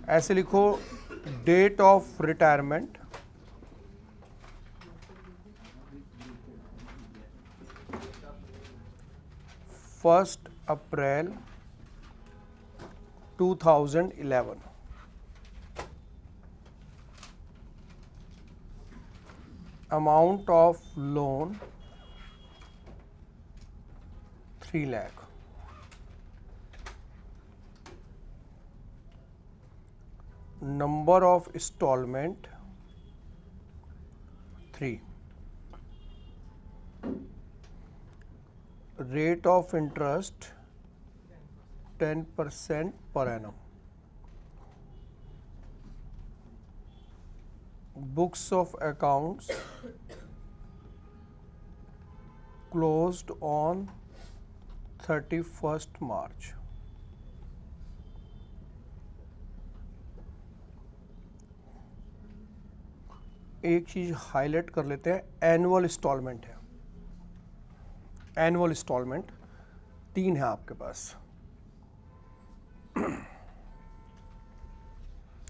ऐसे लिखो, date of retirement 1 April 2011, amount of loan 3 lakh, number of instalment 3, rate of interest 10% per annum, books of accounts closed on 31 March. एक चीज highlight कर लेते हैं, annual instalment है, एनुअल इंस्टॉलमेंट 3 है आपके पास,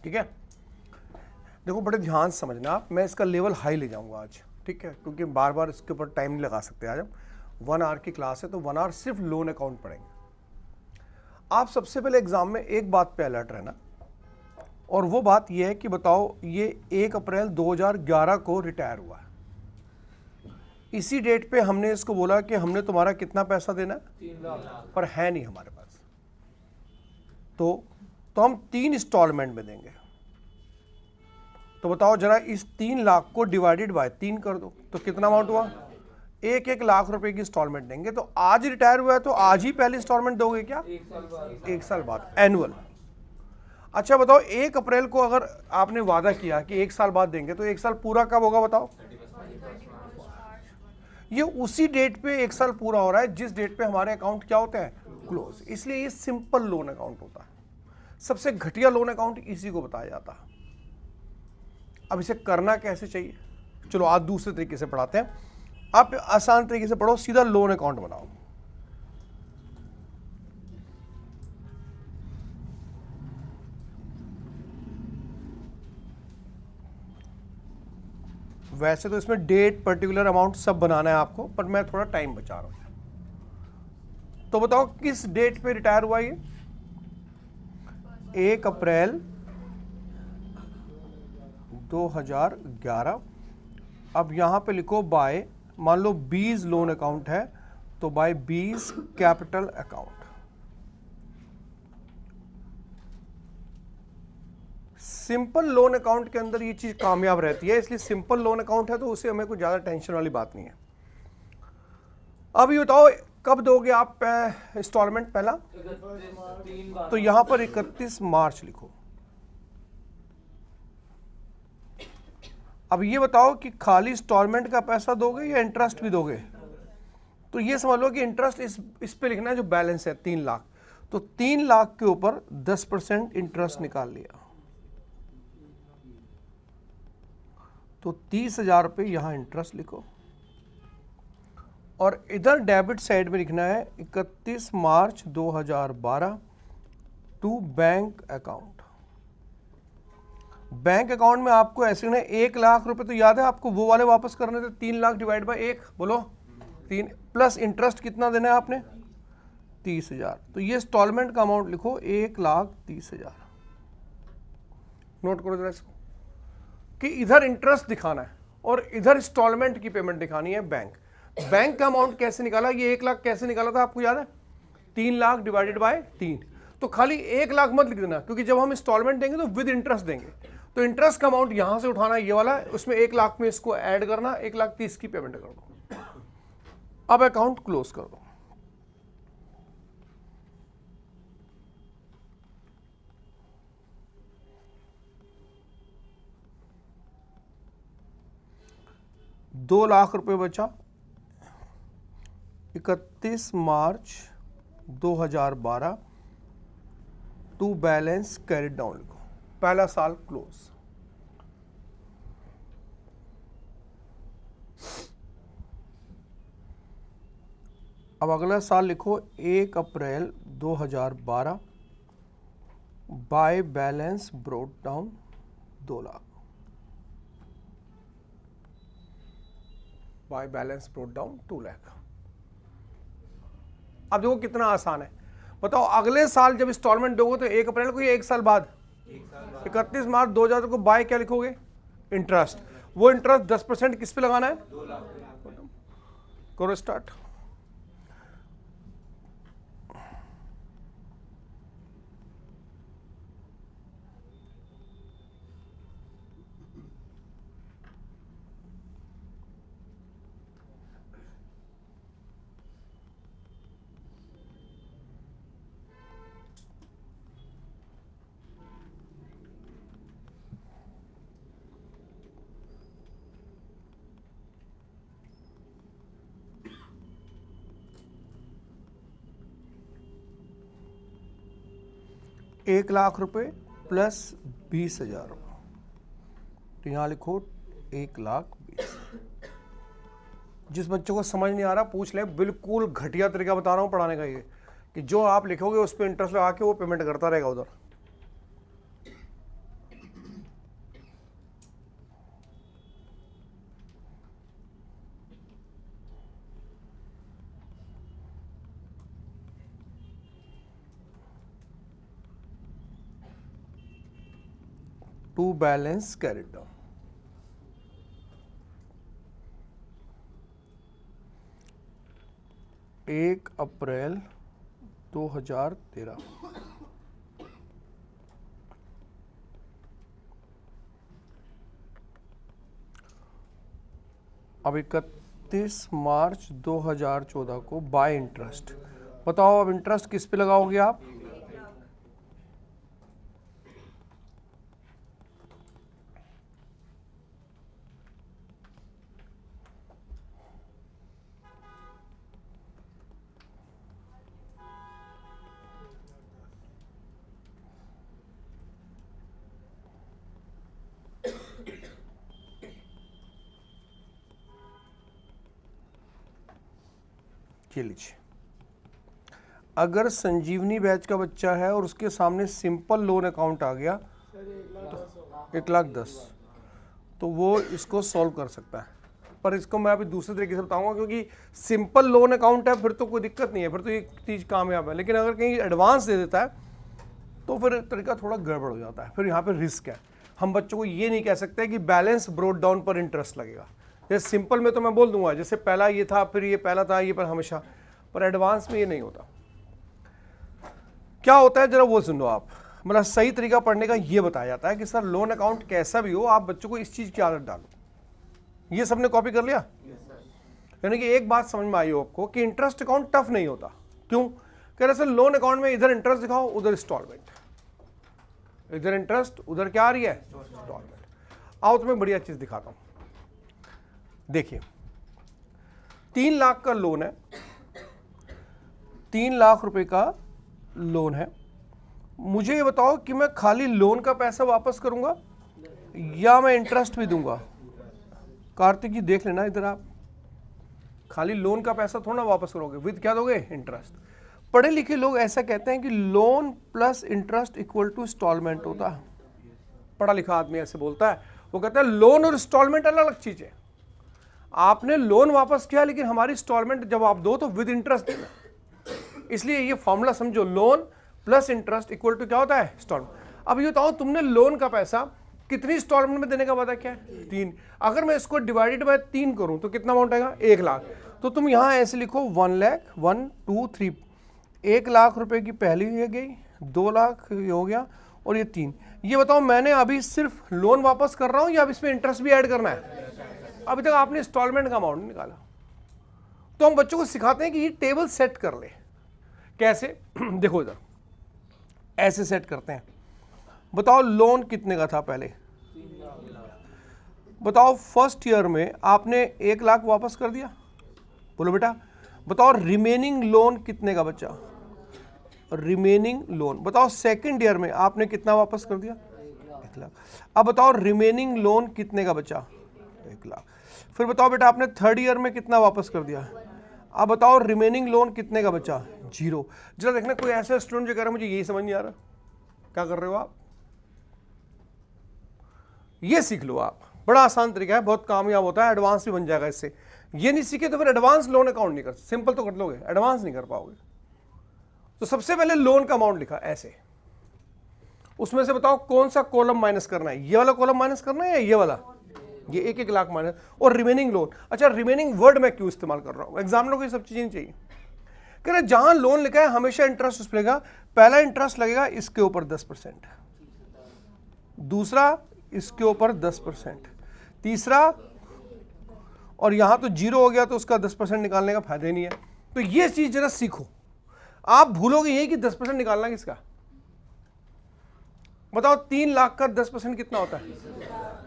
ठीक है। देखो बड़े ध्यान से समझना आप, मैं इसका लेवल हाई ले जाऊंगा आज, ठीक है, क्योंकि बार बार इसके ऊपर टाइम नहीं लगा सकते। आज हम 1 आवर की क्लास है तो 1 आवर सिर्फ लोन अकाउंट पढ़ेंगे। आप सबसे पहले एग्जाम में एक बात पे अलर्ट रहना, और वो बात ये है कि बताओ ये 1 अप्रैल 2011 को रिटायर हुआ है, इसी डेट पे हमने इसको बोला कि हमने तुम्हारा कितना पैसा देना है, 3 लाख, पर है नहीं हमारे पास, तो हम 3 इंस्टॉलमेंट में देंगे। तो बताओ जरा, इस 3 लाख को डिवाइडेड बाय 3 कर दो, तो कितना अमाउंट हुआ, 1 लाख रुपए की इंस्टॉलमेंट देंगे। तो आज रिटायर हुआ है तो आज ही पहली इंस्टॉलमेंट दोगे क्या? 1 साल बाद, एनुअल। अच्छा बताओ, 1 अप्रैल को अगर आपने वादा किया कि 1 साल बाद देंगे, तो 1 साल पूरा कब होगा बताओ? ये उसी डेट पे 1 साल पूरा हो रहा है जिस डेट पे हमारे अकाउंट क्या होते हैं, क्लोज। इसलिए ये सिंपल लोन अकाउंट होता है, सबसे घटिया लोन अकाउंट इसी को बताया जाता है। अब इसे करना कैसे चाहिए, चलो आज दूसरे तरीके से पढ़ाते हैं। आप आसान तरीके से पढ़ो, सीधा लोन अकाउंट बनाओ। वैसे तो इसमें डेट, पर्टिकुलर अमाउंट सब बनाना है आपको, पर मैं थोड़ा टाइम बचा रहा हूं। तो बताओ किस डेट पे रिटायर हुआ ये? 1 अप्रैल 2011। अब यहां पे लिखो बाय, मान लो 20 लोन अकाउंट है तो by 20 capital account. Simple loan account के अंदर ये चीज कामयाब रहती है, इसलिए सिंपल लोन अकाउंट है तो उसे हमें कोई ज्यादा टेंशन वाली बात नहीं है। अब ये बताओ कब दोगे आप इंस्टॉलमेंट पहला? तो यहां पर 31 मार्च लिखो। अब ये बताओ कि खाली इंस्टॉलमेंट का पैसा दोगे या इंटरेस्ट भी दोगे? तो ये समझ लो कि इंटरेस्ट इस पे लिखना है जो बैलेंस है 3 लाख, तो 3 लाख के ऊपर 10% इंटरेस्ट निकाल लिया, तो 30,000 रुपये यहां इंटरेस्ट लिखो। और इधर डेबिट साइड में लिखना है 31 March 2012 to bank account. Bank account में आपको ऐसे ना 1 लाख रुपए, तो याद है आपको वो वाले वापस करने थे, 3 लाख डिवाइड बाय 1, बोलो 3, प्लस इंटरेस्ट कितना देना है आपने? 30,000। तो ये इंस्टॉलमेंट का अमाउंट लिखो 1,30,000। नोट करो जरा इसको, कि इधर इंटरेस्ट दिखाना है और इधर इंस्टॉलमेंट की पेमेंट दिखानी है बैंक। बैंक का अमाउंट कैसे निकाला, ये 1 लाख कैसे निकाला था आपको याद है? 3 लाख डिवाइडेड बाय 3। तो खाली 1 लाख मत लिख देना, क्योंकि जब हम इंस्टॉलमेंट देंगे तो विद इंटरेस्ट देंगे, तो इंटरेस्ट का अमाउंट यहां से उठाना ये वाला, उसमें 1 लाख में इसको ऐड करना, 1,30,000 की पेमेंट कर दो। अब अकाउंट क्लोज कर दो। ₹2 लाख बचा। 31 March 2012 to balance carried down लिखो, पहला साल क्लोज। अब अगला साल लिखो 1 अप्रैल 2012 by balance brought down 2 lakh, by balance brought down 2 lakh. अब देखो कितना आसान है, बताओ अगले साल जब इंस्टॉलमेंट दोगे तो 1 अप्रैल को या 1 साल बाद? 31 मार्च 2000 को बाय क्या लिखोगे? इंटरेस्ट। वो इंटरेस्ट 10% किस पे लगाना है? 2 लाख। करो स्टार्ट। एक लाख रुपए प्लस 20,000 रुपये, तो यहाँ लिखो 1,20,000। जिस बच्चों को समझ नहीं आ रहा पूछ ले, बिल्कुल घटिया तरीका बता रहा हूँ पढ़ाने का ये, कि जो आप लिखोगे उस पर इंटरेस्ट लगा के वो पेमेंट करता रहेगा उधर। टू बैलेंस कैरिड डाउन, एक अप्रैल 2013, अब 31 मार्च 2014 को बाय इंटरेस्ट। बताओ अब इंटरेस्ट किस पे लगाओगे आप? ये लीजिए, अगर संजीवनी बैच का बच्चा है और उसके सामने सिंपल लोन अकाउंट आ गया तो 1,10,000, तो वो इसको सॉल्व कर सकता है। पर इसको मैं अभी दूसरे तरीके से बताऊंगा, क्योंकि सिंपल लोन अकाउंट है फिर तो कोई दिक्कत नहीं है, फिर तो ये चीज़ कामयाब है। लेकिन अगर कहीं एडवांस दे देता है तो फिर तरीका थोड़ा गड़बड़ हो जाता है, फिर यहाँ पे रिस्क है। हम बच्चों को ये नहीं कह सकते कि बैलेंस ब्रोट डाउन पर इंटरेस्ट लगेगा। जैसे सिंपल में तो मैं बोल दूंगा जैसे पहला ये था, फिर ये पहला था, ये पर हमेशा, पर एडवांस में ये नहीं होता। क्या होता है जरा वो सुनो आप, मतलब सही तरीका पढ़ने का ये बताया जाता है कि सर लोन अकाउंट कैसा भी हो आप बच्चों को इस चीज़ की आदत डालो। ये सबने कॉपी कर लिया? यानी कि एक बात समझ में आई हो आपको कि इंटरेस्ट अकाउंट टफ नहीं होता। क्यों? कह रहे सर लोन अकाउंट में इधर इंटरेस्ट दिखाओ उधर इंस्टॉलमेंट, इधर इंटरेस्ट उधर क्या आ रही है? इंस्टॉलमेंट। आओ तुम्हें बढ़िया चीज दिखाता हूं। देखिए 3 लाख का लोन है, 3 लाख रुपए का लोन है। मुझे ये बताओ कि मैं खाली लोन का पैसा वापस करूंगा या मैं इंटरेस्ट भी दूंगा? कार्तिक जी देख लेना इधर, आप खाली लोन का पैसा थोड़ा वापस करोगे, विद क्या दोगे? इंटरेस्ट। पढ़े लिखे लोग ऐसा कहते हैं कि loan plus interest equal to instalment होता है। पढ़ा लिखा आदमी ऐसे बोलता है, वो कहता है लोन और इंस्टॉलमेंट अलग अलग चीज है। आपने लोन वापस किया लेकिन हमारी इंस्टॉलमेंट जब आप दो तो विद इंटरेस्ट देना। इसलिए ये फॉर्मूला समझो, loan plus interest equal to क्या होता है? इंस्टॉलमेंट। अब ये बताओ तुमने लोन का पैसा कितनी इंस्टॉलमेंट में देने का वादा क्या है? 3। अगर मैं इसको डिवाइडेड बाय 3 करूं तो कितना अमाउंट आएगा? 1 लाख। तो तुम यहां ऐसे लिखो 1 लाख, 1 2 3, 1 लाख रुपए की पहली ये गई, 2 लाख ये हो गया और ये 3। ये बताओ मैंने अभी सिर्फ लोन वापस कर रहा हूं या अब इसमें इंटरेस्ट भी ऐड करना है? अभी तक आपने इंस्टॉलमेंट का अमाउंट नहीं निकाला। तो हम बच्चों को सिखाते हैं कि ये टेबल सेट कर ले। कैसे? देखो इधर ऐसे सेट करते हैं। बताओ लोन कितने का था पहले? बताओ फर्स्ट ईयर में आपने 1 लाख वापस कर दिया, बोलो बेटा। बताओ रिमेनिंग लोन कितने का बचा? रिमेनिंग लोन बताओ सेकंड ईयर में आपने कितना वापस कर दिया? 1 लाख। अब बताओ रिमेनिंग लोन कितने का बचा? 1 लाख। फिर बताओ बेटा आपने थर्ड ईयर में कितना वापस कर दिया? अब बताओ रिमेनिंग लोन कितने का बचा? 0। जरा देखना कोई ऐसा स्टूडेंट जो कह रहा है मुझे यही समझ नहीं आ रहा, क्या कर रहे हो आप, ये सीख लो आप, बड़ा आसान तरीका है, बहुत कामयाब होता है, एडवांस भी बन जाएगा इससे। ये नहीं सीखे तो फिर एडवांस लोन अकाउंट नहीं कर, सिंपल तो कर लोगे, एडवांस नहीं कर पाओगे। तो सबसे पहले लोन का अमाउंट लिखा ऐसे, उसमें से बताओ कौन सा कॉलम माइनस करना है, ये वाला कॉलम माइनस करना है या ये वाला, ये 1-1 लाख माइनस, और रिमेनिंग लोन। अच्छा रिमेनिंग वर्ड मैं क्यों इस्तेमाल कर रहा हूं, एग्जामिनर को ये सब चीजें नहीं चाहिए। कह रहे जहां लोन लिखा है हमेशा इंटरेस्ट उस पर लगेगा, पहला इंटरेस्ट लगेगा इसके ऊपर 10%, दूसरा इसके ऊपर 10%, तीसरा, और यहां तो 0 हो गया तो उसका 10% निकालने का फायदा ही नहीं है। तो ये चीज जरा सीखो, आप भूलोगे यही कि 10% निकालना किसका। बताओ 3 लाख का 10% कितना होता है,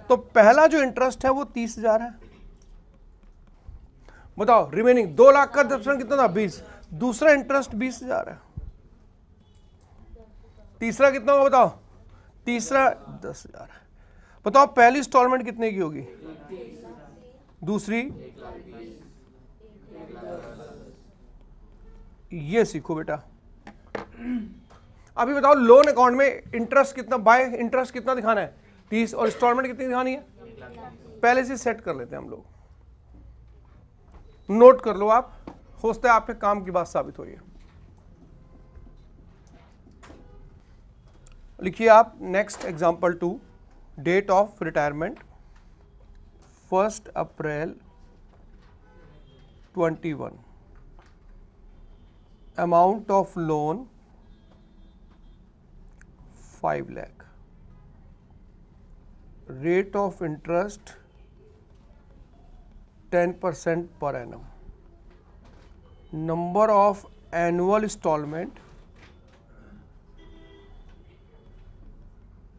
तो पहला जो इंटरेस्ट है वो 30,000 है। बताओ रिमेनिंग 2 लाख का 10% कितना था, 20, दूसरा इंटरेस्ट 20,000 है, तीसरा कितना होगा बताओ, तीसरा 10,000 है। बताओ पहली इंस्टॉलमेंट कितने की होगी, दूसरी, ये सीखो बेटा। अभी बताओ लोन अकाउंट में इंटरेस्ट कितना, बाय इंटरेस्ट कितना दिखाना है 30, और इंस्टॉलमेंट कितनी दिखानी है, पहले से सेट कर लेते हैं हम लोग, नोट कर लो आप, हो सकता है आपके काम की बात साबित हो रही है। लिखिए आप next example 2, date of retirement 1 April 21, amount of loan 5 lakh, rate of interest 10% per annum, number of annual instalment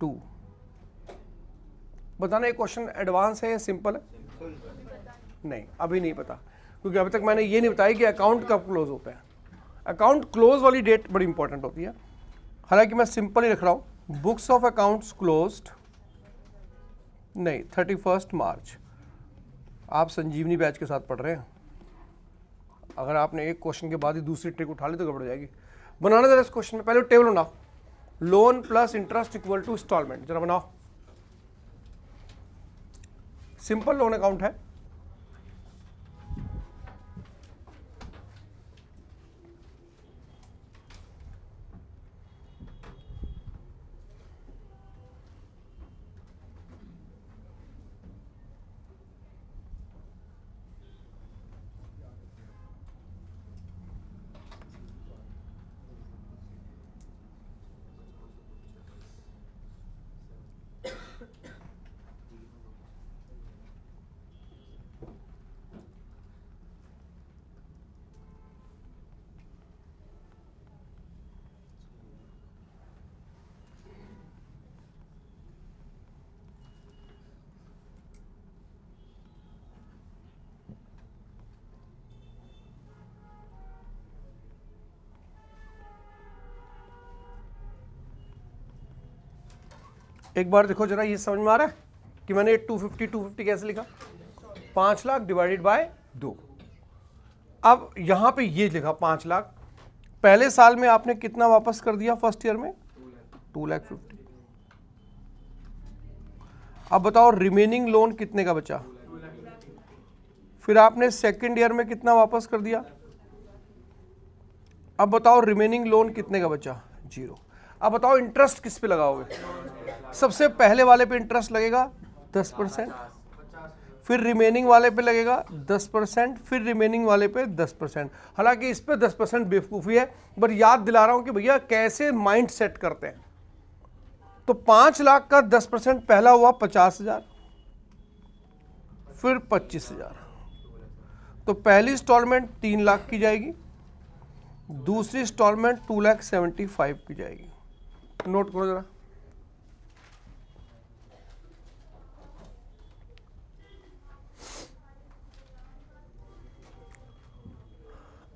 2। बताना ये क्वेश्चन एडवांस है या सिंपल है, नहीं अभी नहीं पता, क्योंकि अभी तक मैंने ये नहीं बताया कि अकाउंट कब क्लोज होता है। अकाउंट क्लोज वाली डेट बड़ी इंपॉर्टेंट होती है, हालांकि मैं सिंपल ही लिख रहा हूं, बुक्स ऑफ अकाउंट्स क्लोज्ड, नहीं 31 मार्च। आप संजीवनी बैच के साथ पढ़ रहे हैं, अगर आपने एक क्वेश्चन के बाद ही दूसरी ट्रिक उठा ली तो गड़बड़ जाएगी। बनाना जरा इस क्वेश्चन में, पहले टेबल बनाओ, loan plus interest equal to instalment, जरा बनाओ। सिंपल लोन अकाउंट है, एक बार देखो जरा, ये समझ में आ रहा है कि मैंने 250 कैसे लिखा, 5 लाख डिवाइडेड बाय 2। अब यहां पे ये लिखा 5 लाख, पहले साल में आपने कितना वापस कर दिया फर्स्ट ईयर में, 2,50,000। अब बताओ रिमेनिंग लोन कितने का बचा, फिर आपने सेकेंड ईयर में कितना वापस कर दिया। अब बताओ रिमेनिंग लोन कितने का बचा, 0। अब बताओ इंटरेस्ट किस पे लगाओगे, सबसे पहले वाले पे इंटरेस्ट लगेगा 10%, फिर रिमेनिंग वाले पे लगेगा 10%, फिर रिमेनिंग वाले पे 10%। हालांकि इस पे 10% बेवकूफ़ी है, पर याद दिला रहा हूं कि भैया कैसे माइंड सेट करते हैं। तो 5 लाख का 10% पहला हुआ 50,000, फिर 25,000। तो पहली इंस्टॉलमेंट 3 लाख की जाएगी, दूसरी इंस्टॉलमेंट 2,75,000 की जाएगी। नोट करो जरा,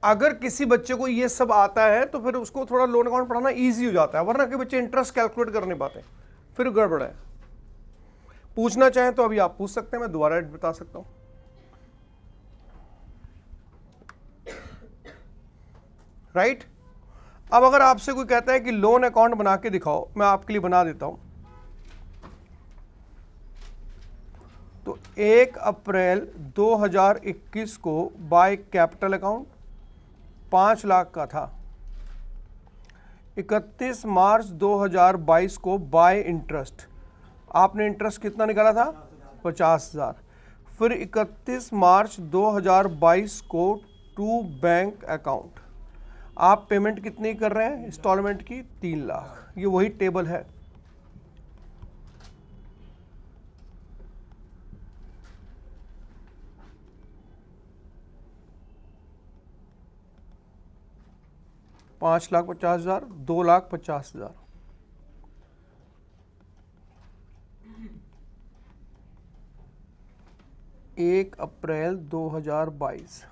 अगर किसी बच्चे को ये सब आता है तो फिर उसको थोड़ा लोन अकाउंट पढ़ाना इजी हो जाता है, वरना के बच्चे इंटरेस्ट कैलकुलेट कर नहीं पाते, फिर गड़बड़ है। पूछना चाहें तो अभी आप पूछ सकते हैं, मैं दोबारा बता सकता हूं। राइट? अब अगर आपसे कोई कहता है कि लोन अकाउंट बना के दिखाओ, मैं आपके लिए बना देता हूं। तो 1 अप्रैल 2021 को बाय कैपिटल अकाउंट 5 लाख का था। 31 मार्च 2022 को बाय इंटरेस्ट, आपने इंटरेस्ट कितना निकाला था? 50,000। फिर 31 मार्च 2022 को टू बैंक अकाउंट, आप पेमेंट कितनी कर रहे हैं इंस्टॉलमेंट की? 3 लाख। ये वही टेबल है। $5,50,000, 2,50,000। 1 अप्रैल 2022।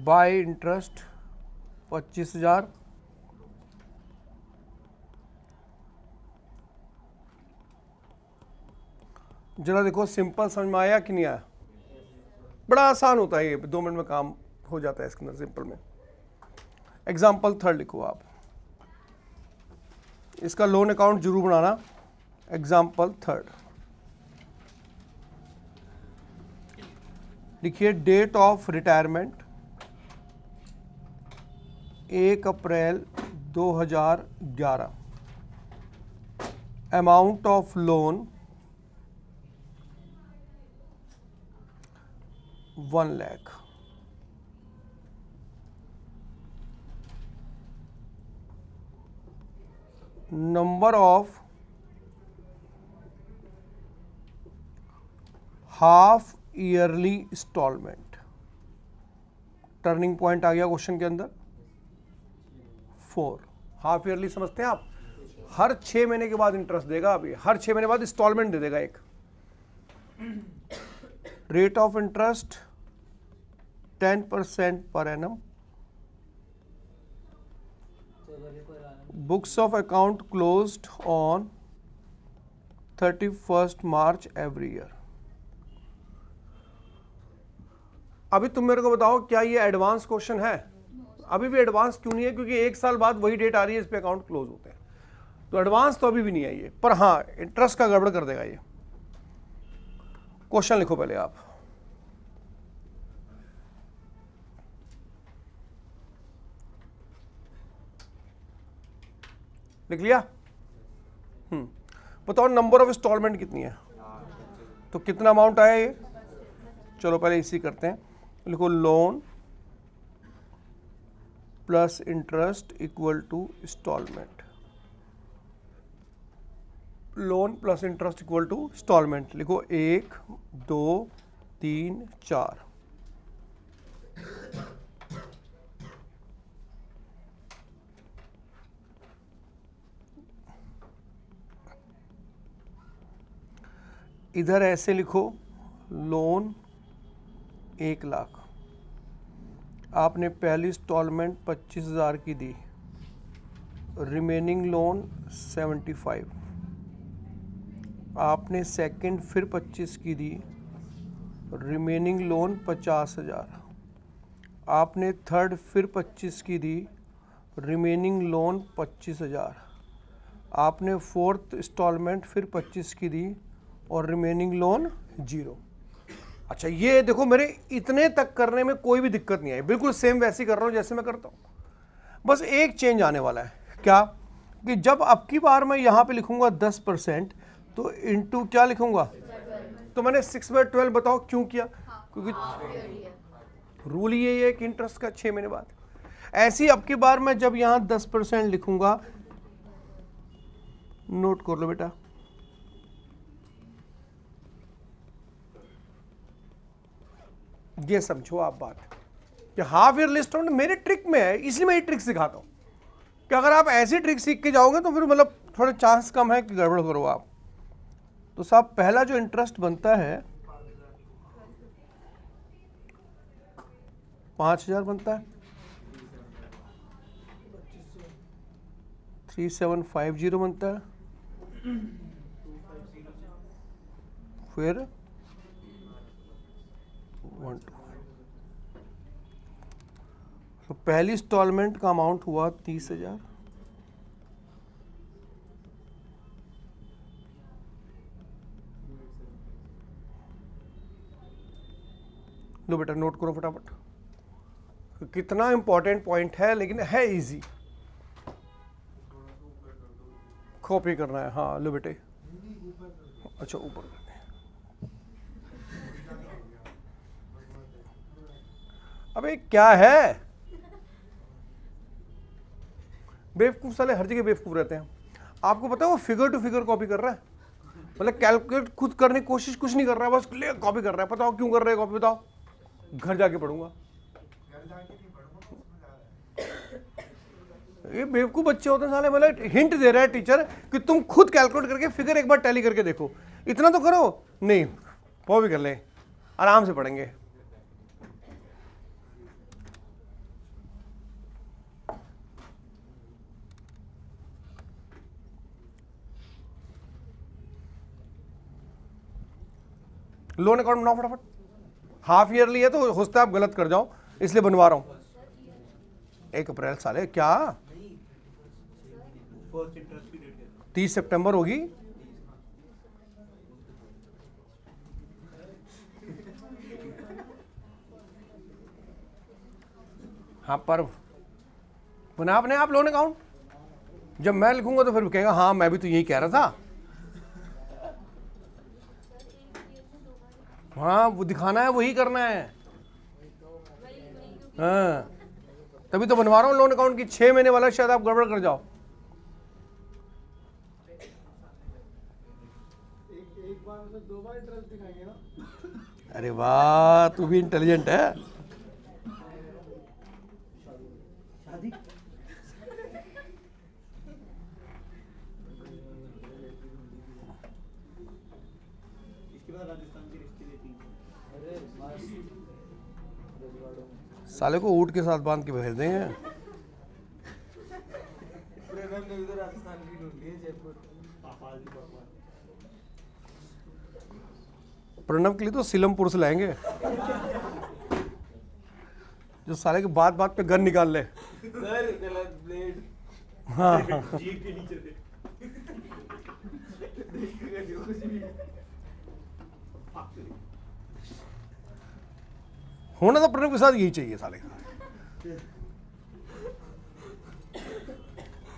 Bye interest 25,000। जरा देखो सिंपल समझ में आया कि नहीं आया? बड़ा आसान होता है ये, 2 मिनट में काम हो जाता है इसके अंदर सिंपल में। एग्जाम्पल 3 लिखो आप, इसका लोन अकाउंट जरूर बनाना। एग्जाम्पल 3 लिखिए, date of retirement 1 April 2011, amount of loan 1 lakh. Number of half yearly instalment, turning point आ गया क्वेश्चन के अंदर 4। हाफ ईयरली समझते हैं आप? हर 6 महीने के बाद इंटरेस्ट देगा, अभी हर 6 महीने बाद इंस्टॉलमेंट दे देगा एक। Rate of interest 10% per annum. Books of account closed on 31 March every year. अभी तुम मेरे को बताओ, क्या ये एडवांस क्वेश्चन है? अभी भी एडवांस क्यों नहीं है? क्योंकि 1 साल बाद वही डेट आ रही है इस पे अकाउंट क्लोज होते हैं, तो एडवांस तो अभी भी नहीं है ये। पर हाँ, इंटरेस्ट का गड़बड़ कर देगा ये। क्वेश्चन लिखो पहले आप। लिख लिया? बताओ नंबर ऑफ इंस्टॉलमेंट कितनी है, तो कितना अमाउंट आया ये? चलो पहले इसी करते हैं। लिखो, loan plus interest equal to instalment. Loan plus interest equal to instalment. लिखो 1 2 3 4। इधर ऐसे लिखो, लोन 1 लाख, आपने पहली इंस्टॉलमेंट 25,000 की दी, रिमेनिंग लोन 75। आपने सेकंड फिर 25 की दी, रिमेनिंग लोन 50,000। आपने थर्ड फिर 25 की दी, रिमेनिंग लोन 25,000। आपने फोर्थ इंस्टॉलमेंट फिर 25 की दी और रिमेनिंग लोन 0। अच्छा, ये देखो मेरे इतने तक करने में कोई भी दिक्कत नहीं आई, बिल्कुल सेम वैसे ही कर रहा हूँ जैसे मैं करता हूँ। बस एक चेंज आने वाला है, क्या? कि जब अब की बार मैं यहाँ पे लिखूंगा 10%, तो इनटू क्या लिखूंगा? तो मैंने 6/12 बताओ क्यों किया? क्योंकि रूल यही है कि इंटरेस्ट का 6 महीने बाद। ऐसी अब की बार मैं जब यहाँ 10% लिखूंगा, नोट कर लो बेटा, ये समझो आप बात कि हाफ ईयर लिस्ट मेरे ट्रिक में है, इसलिए मैं ये ट्रिक सिखाता हूं कि अगर आप ऐसी ट्रिक सीख के जाओगे तो फिर मतलब थोड़े चांस कम है कि गड़बड़ करो आप। तो साहब, पहला जो इंटरेस्ट बनता है 5,000 बनता है, 3750 बनता है, फिर 1 2। तो पहली इंस्टॉलमेंट का अमाउंट हुआ 30,000। लो बेटा नोट करो फटाफट। तो कितना इंपॉर्टेंट पॉइंट है, लेकिन है इजी। कॉपी करना है, हाँ लो बेटे। अच्छा ऊपर करना है। अबे क्या है, बेवकूफ साले हर जगह बेवकूफ रहते हैं। आपको पता है वो फिगर टू फिगर कॉपी कर रहा है, मतलब कैलकुलेट खुद करने की कोशिश कुछ नहीं कर रहा है, बस ले कॉपी कर रहा है। बताओ क्यों कर रहे हैं कॉपी, बताओ। घर जाके पढ़ूंगा। ये बेवकूफ बच्चे होते हैं साले, मतलब हिंट दे रहा है टीचर कि तुम खुद कैलकुलेट करके फिगर एक बार टैली करके देखो, इतना तो करो। नहीं, वो भी कर ले, आराम से पढ़ेंगे। लोन अकाउंट बनाओ फटाफट। हाफ ईयरली है तो हो सकता है आप गलत कर जाओ, इसलिए बनवा रहा हूं। 1 अप्रैल साले क्या 30 सितंबर होगी। हाँ पर्व बना आपने आप लोन अकाउंट। जब मैं लिखूंगा तो फिर कहेगा हाँ मैं भी तो यही कह रहा था। हाँ वो दिखाना है, वही करना है। हाँ तभी तो बनवा रहा हूँ लोन अकाउंट की। 6 महीने वाला शायद आप गड़बड़ कर जाओ। एक बार में 2 बार इंटरेस्ट दिखाएंगे ना। अरे वाह तू भी इंटेलिजेंट है। शादी इसके बाद राजस्थान की रिश्ते देती है। साले को ऊँट के साथ बांध के भेज देंगे। प्रणव के लिए तो सीलमपुर से लाएंगे, जो साले के बात बात पे गन निकाल ले। हाँ होना तो प्रणव के साथ यही चाहिए साले का।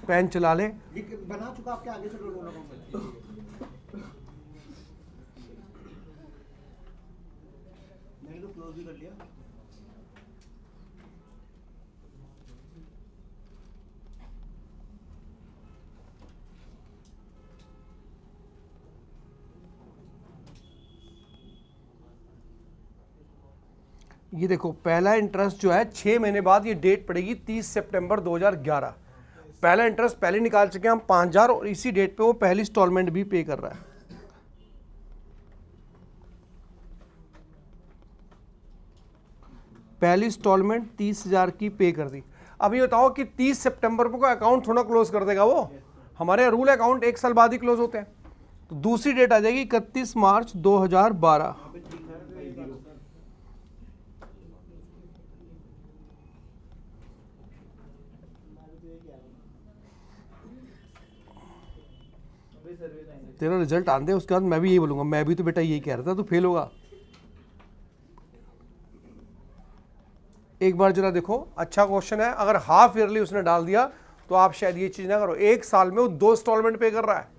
पेन चला ले। बना चुका आपके आगे से लोन अकाउंट। मैंने तो क्लोज भी कर लिया। ये देखो पहला इंटरेस्ट जो है 6 महीने बाद, ये डेट पड़ेगी 30 सितंबर 2011। पहला इंटरेस्ट पहले निकाल चुके हैं हम 5,000, और इसी डेट पे वो पहली इंस्टॉलमेंट भी पे कर रहा है। पहली इंस्टॉलमेंट 30,000 की पे कर दी। अब ये बताओ कि 30 सितंबर को अकाउंट थोड़ा क्लोज कर देगा वो। हमारे यहाँ रूल अकाउंट 1 साल बाद ही क्लोज होते हैं। तो दूसरी डेट आ जाएगी 31 मार्च 2012। तेरा रिजल्ट आने दे, उसके बाद मैं भी यही बोलूंगा, मैं भी तो बेटा यही कह रहा था, तू फेल होगा। एक बार जरा देखो, अच्छा क्वेश्चन है। अगर हाफ ईयरली उसने डाल दिया तो आप शायद ये चीज ना करो। 1 साल में वो 2 इंस्टॉलमेंट पे कर रहा है।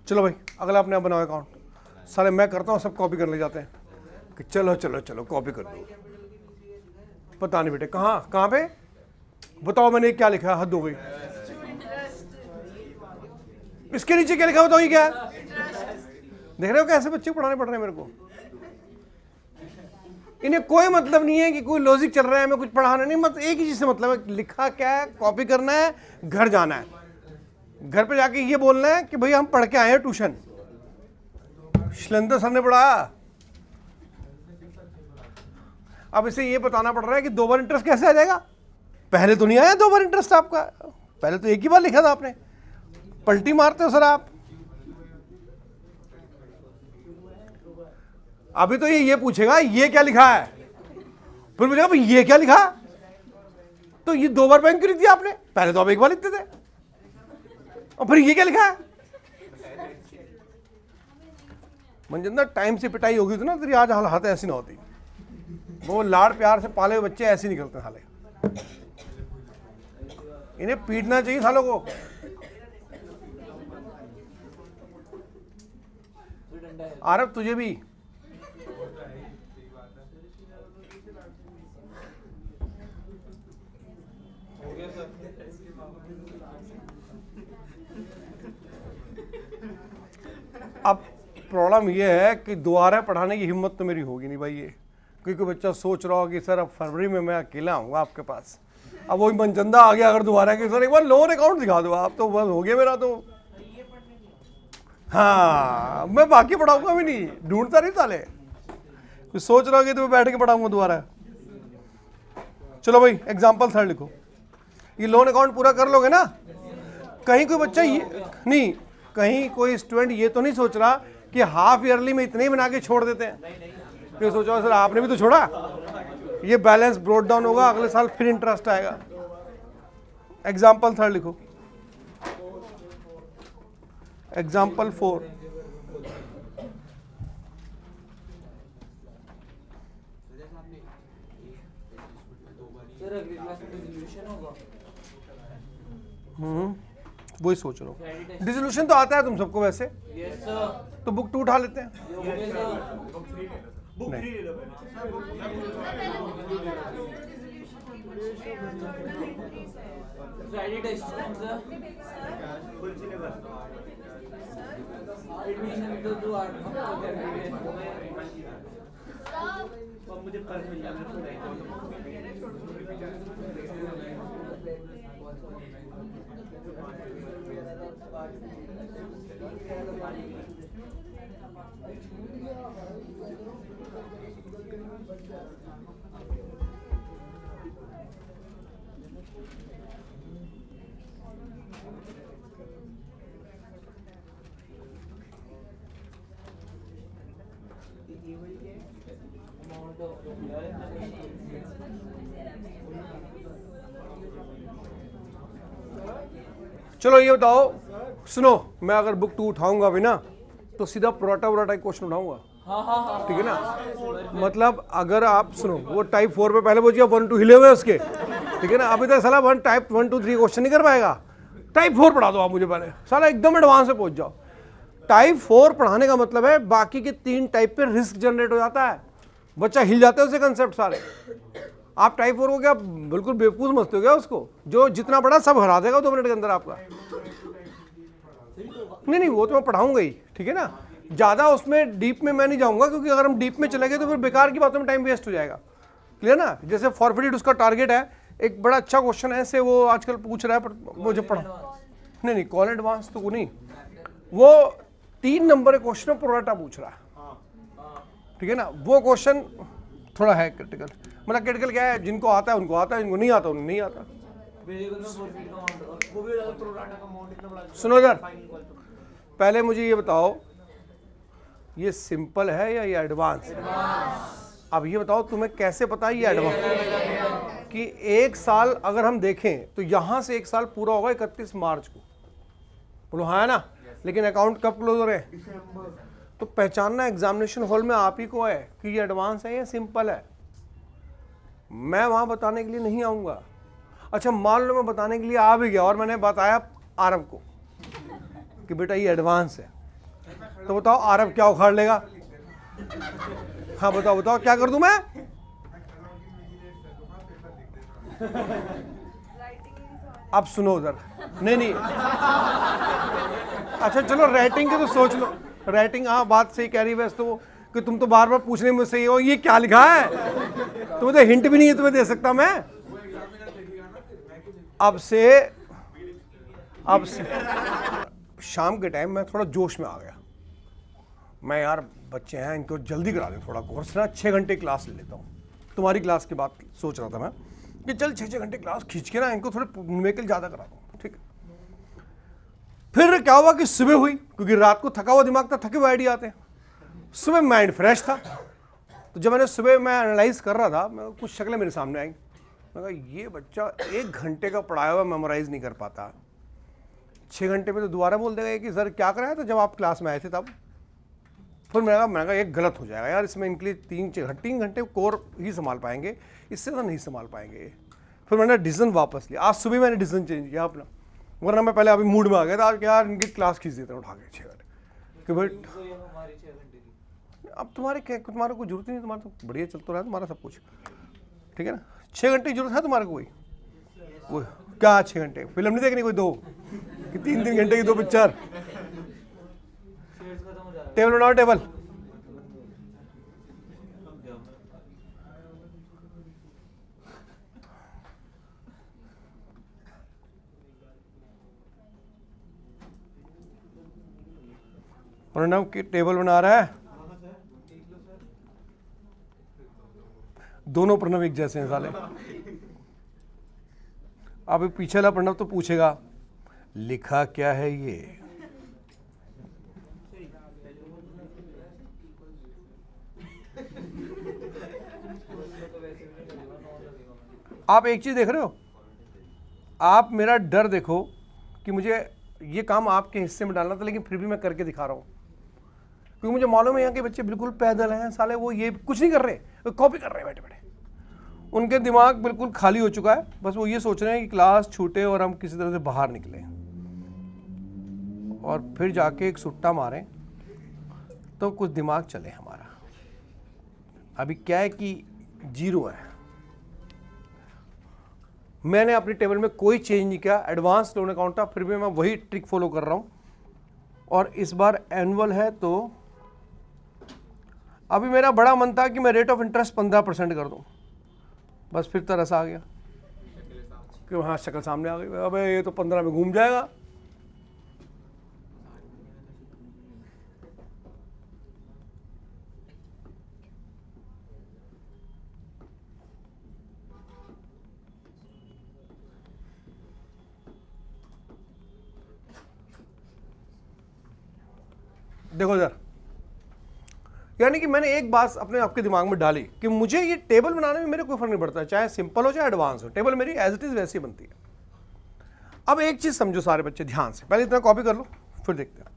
चलो भाई अगला अपने आप बनाओ अकाउंट। साले मैं करता हूँ, सब कॉपी कर ले जाते हैं कि चलो चलो चलो कॉपी कर दो। पता नहीं बेटे कहाँ कहाँ पे बताओ, मैंने क्या लिखा है, हद हो गई। इसके नीचे क्या लिखा बताओ ये क्या है? देख रहे हो कैसे बच्चे पढ़ाने पड़ रहे हैं मेरे को? इन्हें कोई मतलब नहीं है कि कोई लॉजिक चल रहा है, हमें कुछ पढ़ाना नहीं, मतलब एक ही चीज से मतलब है, लिखा क्या है, कॉपी करना है, घर जाना है, घर पे जाके ये बोलना है कि भैया हम पढ़ के आए हैं ट्यूशन, शैलेंद्र सर ने पढ़ाया। अब इसे ये बताना पड़ रहा है कि 2 बार इंटरेस्ट कैसे आ जाएगा? पहले तो नहीं आया 2 बार इंटरेस्ट आपका, पहले तो एक ही बार लिखा था आपने, पलटी मारते हो सर आप। अभी तो ये पूछेगा ये क्या लिखा है, फिर पूछेगा भाई ये क्या लिखा, तो ये 2 बार बैंक क्यों लिख दिया आपने? पहले तो आप 1 बार लिखते थे, और फिर ये क्या लिखा है? मनजिंदर टाइम से पिटाई होगी तो ना तेरी आज हालत ऐसी ना होती। वो लाड़ प्यार से पाले हुए बच्चे ऐसे निकलते हैं साले, इन्हें पीटना चाहिए सालों को। आरब तुझे भी अब प्रॉब्लम ये है कि दोबारा पढ़ाने की हिम्मत तो मेरी होगी नहीं भाई ये, क्योंकि बच्चा सोच रहा हो कि सर अब फरवरी में मैं अकेला आऊँगा आपके पास, अब वही मनचंदा आ गया अगर दोबारा कि सर एक बार लोअर अकाउंट दिखा दो आप, तो बस हो गया मेरा तो। हाँ मैं बाकी पढ़ाऊंगा भी नहीं, ढूंढता नहीं साले, कुछ सोच रहा हो कि तो मैं बैठ के पढ़ाऊंगा दोबारा। चलो भाई एग्जाम्पल सर लिखो, ये लोन अकाउंट पूरा कर लोगे ना? कहीं कोई बच्चा ये नहीं, कहीं कोई स्टूडेंट ये तो नहीं सोच रहा कि हाफ ईयरली में इतने ही बना के छोड़ देते हैं, फिर सोचो सर आपने भी तो छोड़ा, ये बैलेंस ब्रॉट डाउन होगा, अगले साल फिर इंटरेस्ट आएगा। एग्जाम्पल 3 लिखो, एग्जाम्पल 4, वही सोच रहा हूँ। डिसोल्यूशन तो आता है तुम सबको वैसे, तो बुक 2 उठा लेते हैं। नहीं चलो ये बताओ, सुनो, मैं अगर बुक 2 उठाऊंगा भी ना तो सीधा प्रोटा क्वेश्चन उठाऊंगा, ठीक है ना? मतलब अगर आप सुनो, वो टाइप 4 पे पहले बोलिए 1 2 हिले हुए उसके, ठीक है ना? अभी तक साला टाइप 1 2 3 क्वेश्चन नहीं कर पाएगा, टाइप 4 पढ़ा दो आप मुझे पहले, साला एकदम एडवांस में पहुंच जाओ। टाइप 4 पढ़ाने का मतलब है बाकी के 3 टाइप पे रिस्क जनरेट हो जाता है, बच्चा हिल जाता है उससे कंसेप्ट सारे। आप टाइप 4 हो गया, बिल्कुल बेवकूफ समझते हो क्या उसको, जो जितना बड़ा सब हरा देगा 2 मिनट के अंदर आपका। नहीं वो तो मैं पढ़ाऊंगा ही, ठीक है ना? ज़्यादा उसमें डीप में मैं नहीं जाऊंगा, क्योंकि अगर हम डीप में चले गए तो फिर बेकार की बातों में टाइम वेस्ट हो जाएगा, क्लियर ना? जैसे फॉरफिटेड उसका टारगेट है, एक बड़ा अच्छा क्वेश्चन है, ऐसे वो आजकल पूछ रहा है, पर वो जब पढ़ा नहीं कॉल एडवांस तो नहीं, वो 3 नंबर के क्वेश्चन प्रोराटा पूछ रहा है, ठीक है ना? वो क्वेश्चन थोड़ा है क्रिटिकल, मतलब क्रिटिकल क्या है, जिनको आता है उनको आता है, जिनको नहीं आता उनको नहीं आता। सुनो इधर, पहले मुझे ये बताओ, ये सिंपल है या ये एडवांस? अब ये बताओ तुम्हें कैसे पता ये एडवांस, कि 1 साल अगर हम देखें तो यहां से 1 साल पूरा होगा 31 मार्च को, बोलो हाँ है ना? लेकिन अकाउंट कब क्लोज हो रहे हैं? तो पहचानना एग्जामिनेशन हॉल में आप ही को है कि ये एडवांस है या सिंपल है। मैं वहां बताने के लिए नहीं आऊंगा। अच्छा मान लो मैं बताने के लिए आ भी गया और मैंने बताया आरब को कि बेटा ये एडवांस है, तो बताओ आरब क्या उखाड़ लेगा? हाँ बताओ क्या कर दूं मैं? अब सुनो उधर, नहीं अच्छा चलो राइटिंग की तो सोच लो, राइटिंग हाँ बात सही कह रही है वैसे तो, कि तुम तो बार बार पूछने में सही हो ये क्या लिखा है, तुम्हें तो हिंट भी नहीं है तुम्हें दे सकता मैं। अब से शाम के टाइम मैं थोड़ा जोश में आ गया, मैं यार बच्चे हैं इनको जल्दी करा दें थोड़ा कोर्स ना, 6 घंटे क्लास ले लेता हूँ। तुम्हारी क्लास की बात सोच रहा था मैं कि चल 6 घंटे क्लास खींच के ना इनको थोड़े न्यूमेरिकल ज़्यादा करा दूँ, ठीक है। फिर क्या हुआ कि सुबह हुई, क्योंकि रात को थका हुआ दिमाग था, थके हुए आइडिया आते हैं। सुबह माइंड फ्रेश था, तो जब मैंने सुबह मैं एनालाइज कर रहा था, मैं कुछ शक्लें मेरे सामने आई। मैं कहा ये बच्चा 1 घंटे का पढ़ाया हुआ मेमोराइज नहीं कर पाता, 6 घंटे में तो दोबारा बोल देगा कि सर क्या कराया था जब आप क्लास में आए थे तब। फिर मैंने कहा एक गलत हो जाएगा यार, इसमें इनके लिए 3 घंटे कोर ही संभाल पाएंगे, इससे तो नहीं संभाल पाएंगे। फिर मैंने डिसीजन वापस लिया, आज सुबह मैंने डिसीजन चेंज किया अपना, वरना मैं पहले अभी मूड में आ गया था आज यार इनकी क्लास खींच देता हूँ उठा के 6 घंटे कि भाई अब तुम्हारे को जरूरत ही नहीं, तुम्हारा तो बढ़िया चल तो रहा है तुम्हारा सब कुछ, ठीक है ना। 6 घंटे की जरूरत है तुम्हारे को, कोई क्या 6 घंटे फिल्म नहीं देखनी, कोई 2 कि 3 घंटे की 2 पिक्चर। टेबल बनाओ टेबल, प्रणव की टेबल बना रहा है, दोनों प्रणव एक जैसे हैं साले। अब पीछे वाला प्रणव तो पूछेगा लिखा क्या है ये, आप एक चीज देख रहे हो, आप मेरा डर देखो कि मुझे ये काम आपके हिस्से में डालना था, लेकिन फिर भी मैं करके दिखा रहा हूं, क्योंकि मुझे मालूम है यहाँ के बच्चे बिल्कुल पैदल हैं साले, वो ये कुछ नहीं कर रहे, वो कॉपी कर रहे हैं बैठे बैठे, उनके दिमाग बिल्कुल खाली हो चुका है, बस वो ये सोच रहे हैं कि क्लास छूटे और हम किसी तरह से बाहर निकलें और फिर जाके एक सुट्टा मारें तो कुछ दिमाग चले हमारा। अभी क्या है कि 0 है, मैंने अपनी टेबल में कोई चेंज नहीं किया, एडवांस लोन अकाउंट था, फिर भी मैं वही ट्रिक फॉलो कर रहा हूं। और इस बार एनुअल है, तो अभी मेरा बड़ा मन था कि मैं रेट ऑफ इंटरेस्ट 15% कर दूं, बस फिर तरस आ गया कि हाँ शक्ल सामने आ गई, अबे ये तो 15 में घूम जाएगा। देखो सर, यानी कि मैंने एक बात अपने आपके दिमाग में डाली कि मुझे ये टेबल बनाने में मेरे कोई फर्क नहीं पड़ता, चाहे सिंपल हो चाहे एडवांस हो, टेबल मेरी एज इट इज वैसी बनती है। अब एक चीज समझो सारे बच्चे ध्यान से, पहले इतना कॉपी कर लो फिर देखते हैं।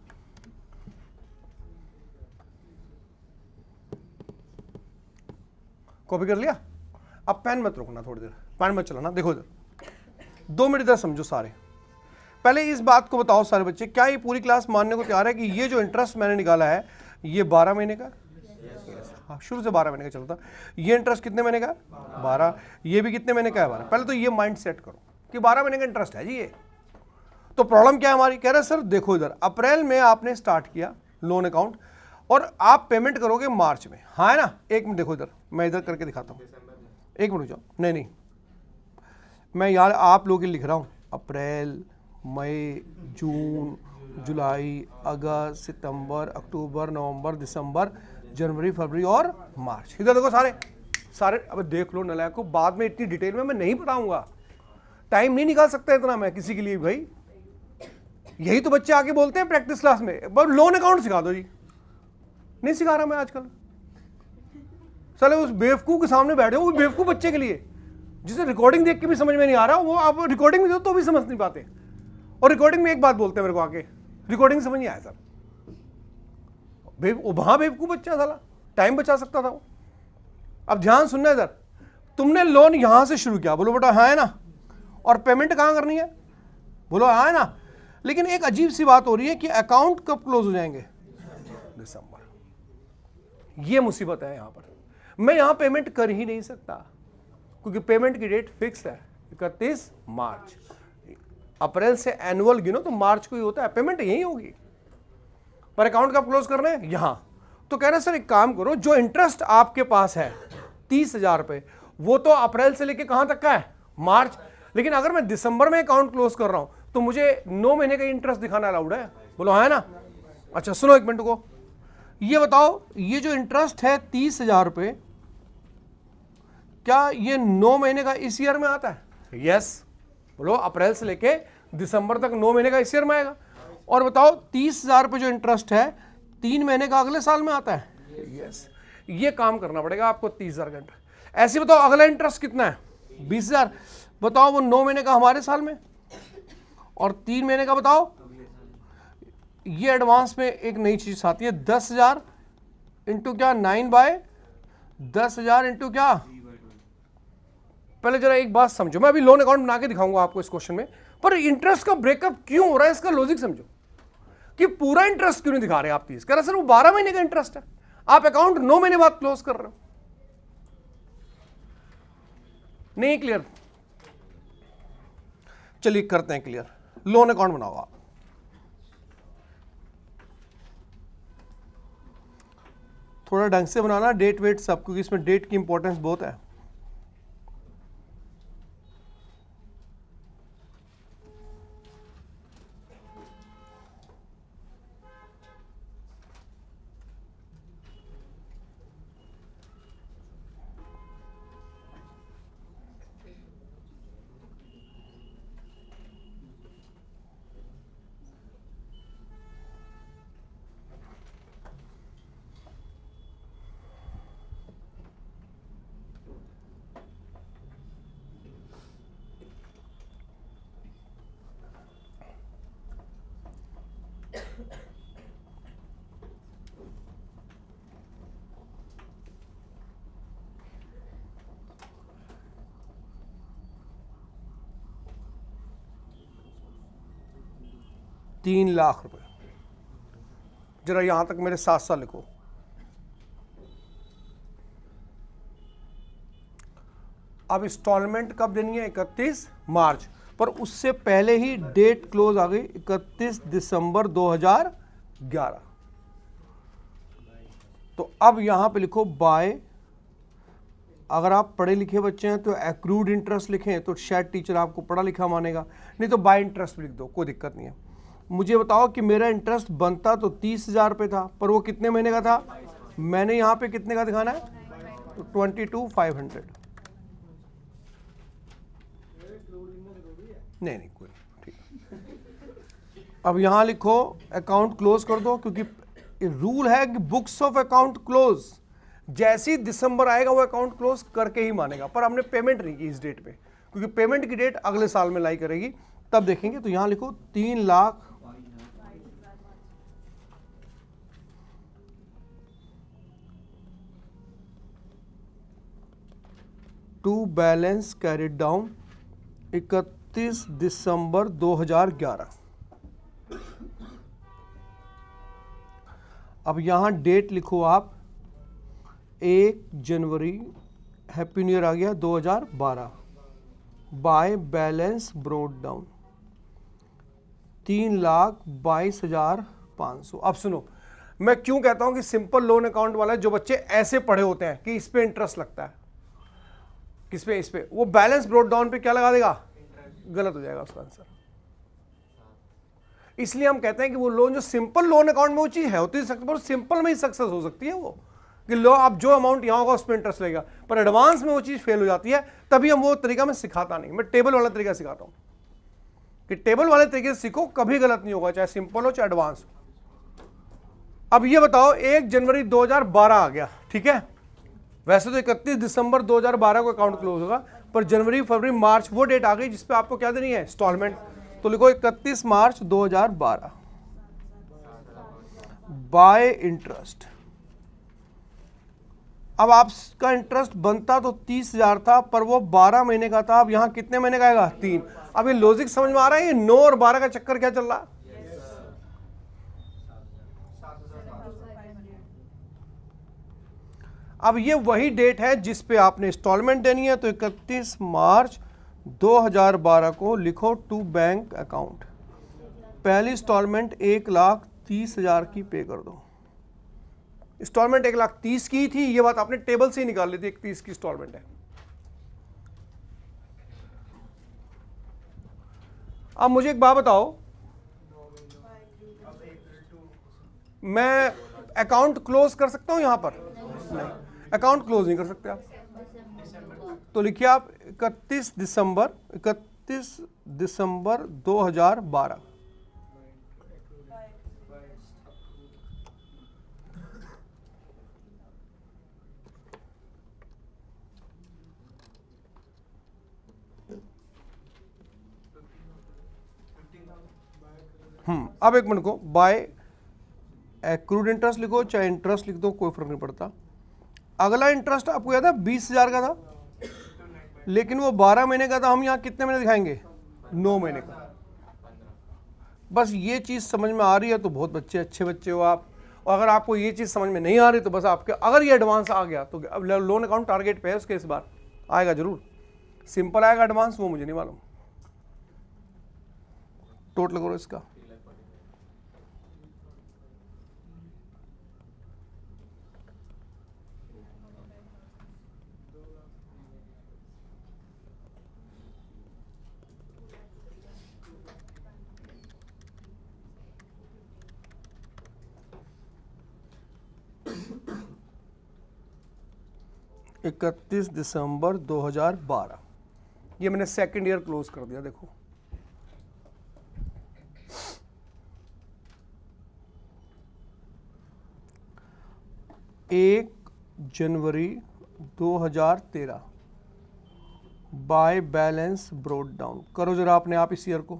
कॉपी कर लिया, अब पेन मत रोकना थोड़ी देर, पेन मत चलाना, देखो इधर 2 मिनट इधर समझो सारे। पहले इस बात को बताओ सारे बच्चे, क्या ये पूरी क्लास मानने को तैयार है कि ये जो इंटरेस्ट मैंने निकाला है ये 12 महीने का, हाँ शुरू से 12 महीने का चलता, ये इंटरेस्ट कितने महीने का 12, ये भी कितने महीने का है 12। पहले तो ये माइंड सेट करो कि 12 महीने का इंटरेस्ट है जी ये। तो प्रॉब्लम क्या है हमारी, कह रहे हैं सर देखो इधर अप्रैल में आपने स्टार्ट किया लोन अकाउंट और आप पेमेंट करोगे मार्च में, हाँ है ना। एक मिनट देखो इधर, मैं इधर करके दिखाता हूँ, एक मिनट जाओ, नहीं मैं यार आप लोग लिख रहा हूँ, अप्रैल मई जून जुलाई अगस्त सितंबर अक्टूबर नवंबर दिसंबर जनवरी फरवरी और मार्च। इधर देखो सारे अब देख लो नलायक को, बाद में इतनी डिटेल में मैं नहीं बताऊंगा, टाइम नहीं निकाल सकता इतना मैं किसी के लिए भाई। यही तो बच्चे आके बोलते हैं प्रैक्टिस क्लास में, बस लोन अकाउंट सिखा दो जी, नहीं सिखा रहा मैं आजकल। चले उस बेवकूफ के सामने बैठे हो, बेवकूफ बच्चे के लिए जिसे रिकॉर्डिंग देख के भी समझ में नहीं आ रहा, वो आप रिकॉर्डिंग में दो तो भी समझ नहीं पाते। और रिकॉर्डिंग में एक बात बोलते हैं मेरे को आके, रिकॉर्डिंग समझ नहीं आया सर, वहां बेवकूफ बच्चा साला, टाइम बचा सकता था वो। अब ध्यान सुनना इधर, तुमने लोन यहां से शुरू किया, बोलो बेटा हाँ है ना, और पेमेंट कहां करनी है, बोलो हाँ है ना। लेकिन एक अजीब सी बात हो रही है कि अकाउंट कब क्लोज हो जाएंगे, दिसंबर। ये मुसीबत है यहां पर, मैं यहां पेमेंट कर ही नहीं सकता क्योंकि पेमेंट की डेट फिक्स है 31 मार्च। अप्रैल से एनुअल गिनो तो मार्च को ही होता है, पेमेंट यही होगी। पर अकाउंट कब क्लोज करने हैं? यहां। तो कह रहे सर एक काम करो, जो इंटरेस्ट आपके पास है 30,000 रुपए, वो तो अप्रैल से लेके कहां तक का है? मार्च। लेकिन अगर मैं दिसंबर में अकाउंट क्लोज कर रहा हूं तो मुझे 9 महीने का इंटरेस्ट दिखाना अलाउड है? बोलो है ना। अच्छा सुनो एक मिनट को, ये बताओ ये जो इंटरेस्ट है 30,000 रुपए, क्या ये 9 महीने का इस ईयर में आता है? यस। बोलो अप्रैल से लेके दिसंबर तक 9 महीने का इस ईयर में आएगा। और बताओ 30,000 रुपए जो इंटरेस्ट है 3 महीने का अगले साल में आता है? यस। ये काम करना पड़ेगा आपको 30,000 का इंटरेस्ट। ऐसे बताओ अगला इंटरेस्ट कितना है? 20,000। बताओ वो 9 महीने का हमारे साल में, और 3 महीने का बताओ। ये एडवांस में एक नई चीज आती है, 10,000 इंटू क्या 9/10,000 इंटू क्या। पहले जरा एक बात समझो, मैं अभी लोन अकाउंट बना के दिखाऊंगा आपको इस क्वेश्चन में, पर इंटरेस्ट का ब्रेकअप क्यों हो रहा है इसका लॉजिक समझो कि पूरा इंटरेस्ट क्यों नहीं दिखा रहे आप 30। कह रहे सर वो 12 महीने का इंटरेस्ट है, आप अकाउंट 9 महीने बाद क्लोज कर रहे हो। नहीं क्लियर? चलिए करते हैं क्लियर। लोन अकाउंट बनाओ आप। थोड़ा ढंग से बनाना, डेट वेट सब, क्योंकि इसमें डेट की इंपॉर्टेंस बहुत है। ₹3,00,000। जरा यहां तक मेरे साथ साथ लिखो। अब इंस्टॉलमेंट कब देनी है? 31 मार्च। पर उससे पहले ही डेट क्लोज आ गई, 31 दिसंबर 2011। तो अब यहां पे लिखो बाय। अगर आप पढ़े लिखे बच्चे हैं तो एक्रूड इंटरेस्ट लिखें तो शायद टीचर आपको पढ़ा लिखा मानेगा, नहीं तो बाय इंटरेस्ट लिख दो, कोई दिक्कत नहीं है। मुझे बताओ कि मेरा इंटरेस्ट बनता तो 30,000 रुपये था, पर वो कितने महीने का था? मैंने यहाँ पे कितने का दिखाना है? तो 22,500। नहीं नहीं कोई ठीक। अब यहाँ लिखो अकाउंट क्लोज कर दो, क्योंकि रूल है कि बुक्स ऑफ अकाउंट क्लोज, जैसे ही दिसंबर आएगा वो अकाउंट क्लोज करके ही मानेगा। पर हमने पेमेंट नहीं की इस डेट पे, क्योंकि पेमेंट की डेट अगले साल में लाई करेगी, तब देखेंगे। तो यहाँ लिखो 3,00,000 टू बैलेंस कैरिड डाउन 31 दिसंबर 2011। अब यहां डेट लिखो आप 1 जनवरी, हैप्पी न्यू ईयर आ गया 2012। By balance broad down 3,22,500। अब सुनो, मैं क्यों कहता हूं कि सिंपल लोन अकाउंट वाला, जो बच्चे ऐसे पढ़े होते हैं कि इस पे इंटरेस्ट लगता है, किस पे? इस पे, वो बैलेंस ब्रोड डाउन पे क्या लगा देगा? गलत हो जाएगा उसका आंसर। इसलिए हम कहते हैं कि वो लोन जो सिंपल लोन अकाउंट में वो चीज है होती है, पर सिंपल में ही सक्सेस हो सकती है वो, कि लो आप जो अमाउंट यहां होगा उस पर इंटरेस्ट लगेगा, पर एडवांस में वो चीज फेल हो जाती है। तभी हम वो तरीका मैं सिखाता नहीं, मैं टेबल वाला तरीका सिखाता हूं कि टेबल वाले तरीके से सीखो, कभी गलत नहीं होगा, चाहे सिंपल हो चाहे एडवांस हो। अब ये बताओ 1 जनवरी 2012 आ गया, ठीक है। वैसे तो 31 दिसंबर 2012 को अकाउंट क्लोज होगा, पर जनवरी फरवरी मार्च वो डेट आ गई जिसपे आपको क्या देनी है? इंस्टॉलमेंट। तो लिखो 31 मार्च 2012 बाय इंटरेस्ट। अब आपका इंटरेस्ट बनता तो 30,000 था, पर वो 12 महीने का था। अब यहां कितने महीने का आएगा? 3। अब ये लॉजिक समझ में आ रहा है? ये 9 और 12 का चक्कर क्या चल रहा है? अब ये वही डेट है जिस पे आपने इंस्टॉलमेंट देनी है, तो 31 मार्च 2012 को लिखो टू बैंक अकाउंट। पहली इंस्टॉलमेंट 30,000 की पे कर दो। इंस्टॉलमेंट 1,30,000 की थी, ये बात आपने टेबल से ही निकाल ली थी, 1,30,000 की इंस्टॉलमेंट है। अब मुझे एक बात बताओ, मैं अकाउंट क्लोज कर सकता हूं यहां पर? नहीं, अकाउंट क्लोज नहीं कर सकते आप। तो लिखिए आप 31 दिसंबर 2012। अब एक मिनट को, बाय एक्रूड इंटरेस्ट लिखो चाहे इंटरेस्ट लिख दो, कोई फर्क नहीं पड़ता। अगला इंटरेस्ट आपको याद है 20,000 का था, लेकिन वो 12 महीने का था। हम यहाँ कितने महीने दिखाएंगे? 9 महीने का। बस ये चीज़ समझ में आ रही है तो बहुत बच्चे अच्छे बच्चे हो आप। और अगर आपको ये चीज़ समझ में नहीं आ रही तो बस आपके, अगर ये एडवांस आ गया तो अब लोन अकाउंट टारगेट पे है उसके, इस बार आएगा जरूर। सिंपल आएगा एडवांस, वो मुझे नहीं मालूम। टोटल करो इसका। इकतीस दिसंबर 2012, ये मैंने सेकेंड ईयर क्लोज कर दिया। देखो एक जनवरी 2013, बाय बैलेंस ब्रोड डाउन। करो जरा अपने आप इस ईयर को।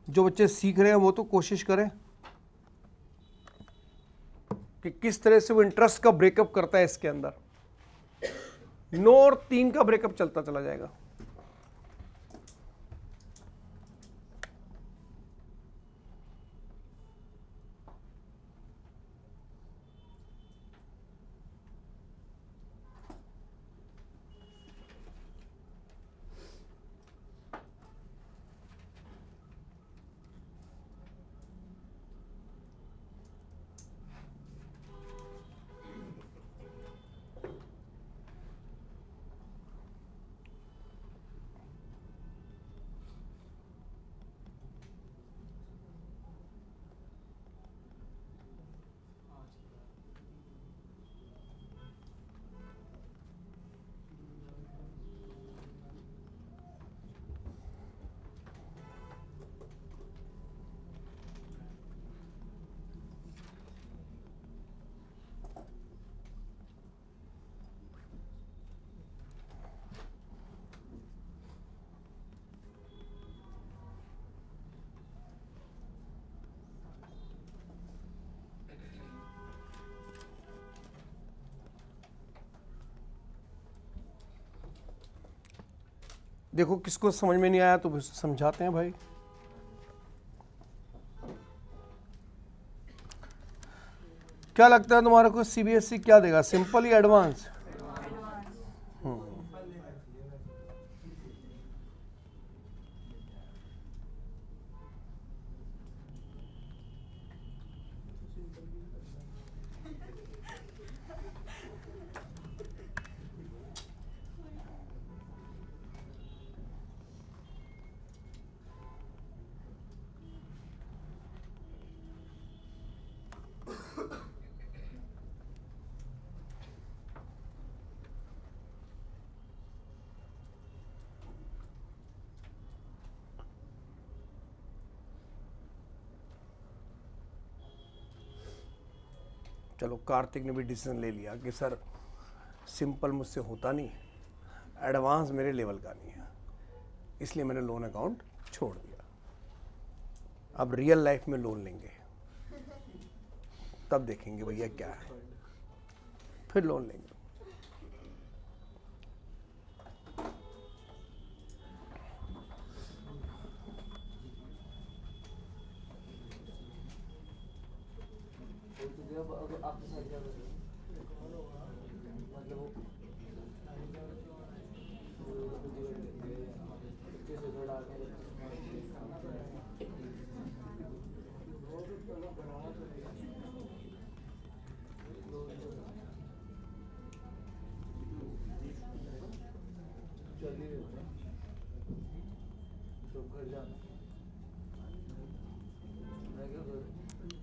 जो बच्चे सीख रहे हैं वो तो कोशिश करें कि किस तरह से वो इंटरेस्ट का ब्रेकअप करता है इसके अंदर। 9 और 3 का ब्रेकअप चलता चला जाएगा। देखो किसको समझ में नहीं आया तो समझाते हैं भाई। क्या लगता है तुम्हारे को सीबीएसई क्या देगा, सिंपल या एडवांस? चलो कार्तिक ने भी डिसीजन ले लिया कि सर सिंपल मुझसे होता नहीं, एडवांस मेरे लेवल का नहीं है, इसलिए मैंने लोन अकाउंट छोड़ दिया। अब रियल लाइफ में लोन लेंगे तब देखेंगे भैया क्या है, फिर लोन लेंगे।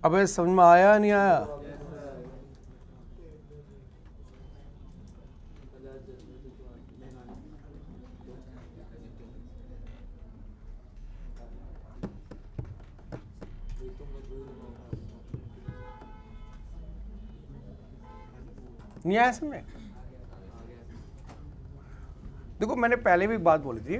अबे समझ में आया या नहीं आया? नहीं आया समझ में? देखो मैंने पहले भी एक बात बोली थी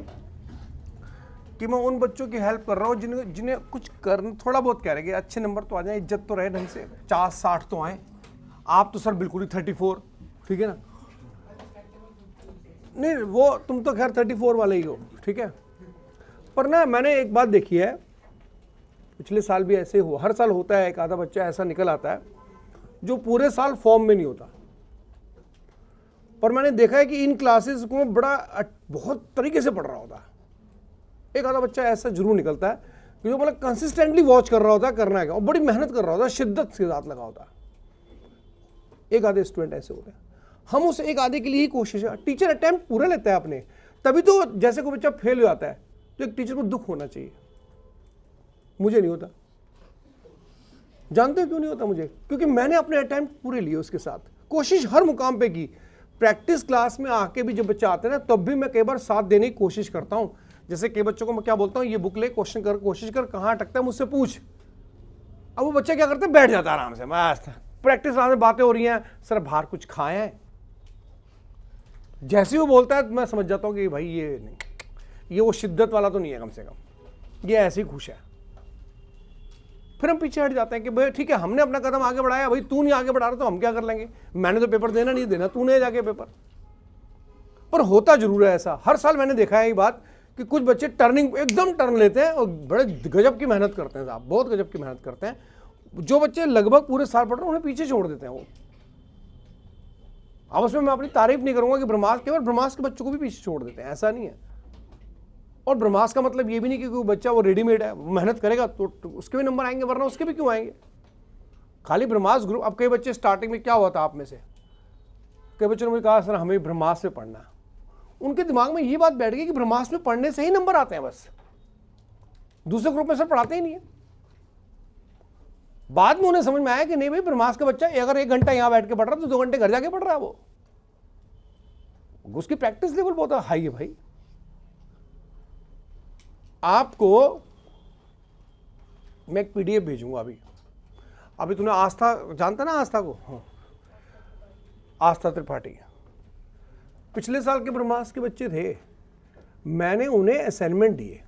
कि मैं उन बच्चों की हेल्प कर रहा हूँ जिन्हें जिन्हें कुछ करना थोड़ा बहुत कह रहे कि अच्छे नंबर तो आ जाए, इज्जत तो रहे ढंग से, 50-60 तो आए। आप तो सर बिल्कुल ही 34, ठीक है ना? नहीं वो तुम तो खैर 34 वाले ही हो, ठीक है। पर ना मैंने एक बात देखी है, पिछले साल भी ऐसे हुआ, हर साल होता है, एक आधा बच्चा ऐसा निकल आता है जो पूरे साल फॉर्म में नहीं होता। पर मैंने देखा है कि इन क्लासेस को बहुत तरीके से पढ़ रहा होता है। एक आधा बच्चा ऐसा जरूर निकलता है कि जो मतलब कंसिस्टेंटली वॉच कर रहा होता है करना है क्या, और बड़ी मेहनत कर रहा होता है, शिद्दत के साथ लगा होता है। एक आधे स्टूडेंट ऐसे होते हैं। हम उस एक आधे के लिए ही कोशिश है, टीचर अटेम्प्ट पूरे लेता है अपने, तभी तो जैसे कोई बच्चा फेल हो जाता है तो एक टीचर को दुख होना चाहिए। मुझे नहीं होता, जानते हो क्यों नहीं होता मुझे? क्योंकि मैंने अपने अटेम्प्ट पूरे लिए, उसके साथ कोशिश हर मुकाम पे की। प्रैक्टिस क्लास में आके भी जब बच्चा आते हैं ना, तब भी मैं कई बार साथ देने की कोशिश करता हूँ। जैसे कई बच्चों को मैं क्या बोलता हूँ, ये बुक ले, क्वेश्चन कर, कोशिश कर, कहाँ अटकता है मुझसे पूछ। अब वो बच्चा क्या करता है, बैठ जाता है आराम से, बस प्रैक्टिस क्लास में बातें हो रही हैं, सर बाहर कुछ खाए हैं। जैसे ही वो बोलता है मैं समझ जाता हूँ कि भाई ये नहीं, ये वो शिद्दत वाला तो नहीं है, कम से कम ये ऐसे ही खुश है। फिर हम पीछे हट जाते हैं कि भाई ठीक है, हमने अपना कदम आगे बढ़ाया, भाई तू नहीं आगे बढ़ा रहा तो हम क्या कर लेंगे, मैंने तो पेपर देना नहीं देना, तूने जाके पेपर। पर होता जरूर है ऐसा, हर साल मैंने देखा है ये बात कि कुछ बच्चे एकदम टर्न लेते हैं और बड़े गजब की मेहनत करते हैं साहब, बहुत गजब की मेहनत करते हैं। जो बच्चे लगभग पूरे साल पढ़ रहे हैं उन्हें पीछे छोड़ देते हैं वो। अब उसमें मैं अपनी तारीफ नहीं करूंगा कि केवल ब्रह्मास्त्र के बच्चों को भी पीछे छोड़ देते हैं, ऐसा नहीं है। और ब्रह्मास्त्र का मतलब ये भी नहीं कि कोई बच्चा वो रेडीमेड है, मेहनत करेगा तो उसके भी नंबर आएंगे, वरना उसके भी क्यों आएंगे। खाली ब्रह्मास्त्र ग्रुप, अब कई बच्चे स्टार्टिंग में क्या हुआ था आप में से, कई बच्चों ने मुझे कहा सर हमें ब्रह्मास्त्र में पढ़ना है। उनके दिमाग में ये बात बैठ गई कि ब्रह्मास्त्र में पढ़ने से ही नंबर आते हैं, बस दूसरे ग्रुप में सर पढ़ाते ही नहीं है। बाद में उन्हें समझ में आया कि नहीं भाई, ब्रह्मास्त्र का बच्चा अगर 1 घंटा यहां बैठ के पढ़ रहा है तो 2 घंटे घर जाके पढ़ रहा है, वो उसकी प्रैक्टिस लेवल बहुत हाई है भाई। आपको मैं एक पीडीएफ भेजूंगा अभी तूने आस्था जानता ना, आस्था को? हाँ, आस्था त्रिपाठी पिछले साल के ब्रह्मास्त्र के बच्चे थे, मैंने उन्हें असाइनमेंट दिए,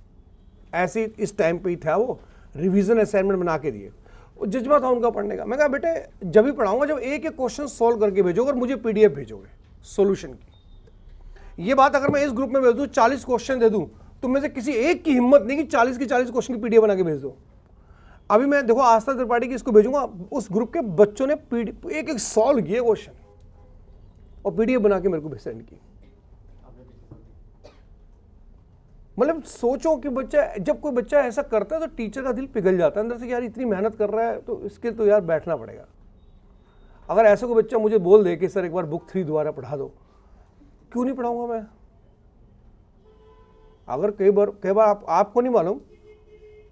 ऐसे इस टाइम पे ही था, वो रिवीजन असाइनमेंट बना के दिए। वो जज्बा था उनका पढ़ने का। मैं कहा बेटे जब भी पढ़ाऊंगा जब एक एक क्वेश्चन सॉल्व करके भेजोगे और मुझे पीडीएफ भेजोगे सॉल्यूशन की। ये बात अगर मैं इस ग्रुप में भेज दूं, 40 क्वेश्चन दे दूं, तुम में से किसी एक की हिम्मत नहीं कि 40 के 40 क्वेश्चन की पीडीएफ बना के भेज दो। अभी मैं देखो आस्था त्रिपाठी की इसको भेजूंगा, उस ग्रुप के बच्चों ने एक एक सॉल्व किए क्वेश्चन और पीडीएफ बना के मेरे को सेंड की। मतलब सोचो कि बच्चा, जब कोई बच्चा ऐसा करता है तो टीचर का दिल पिघल जाता है अंदर से कि यार इतनी मेहनत कर रहा है तो इसके तो यार बैठना पड़ेगा। अगर ऐसा कोई बच्चा मुझे बोल दे कि सर एक बार बुक 3 दोबारा पढ़ा दो, क्यों नहीं पढ़ाऊंगा मैं। अगर कई बार आपको नहीं मालूम,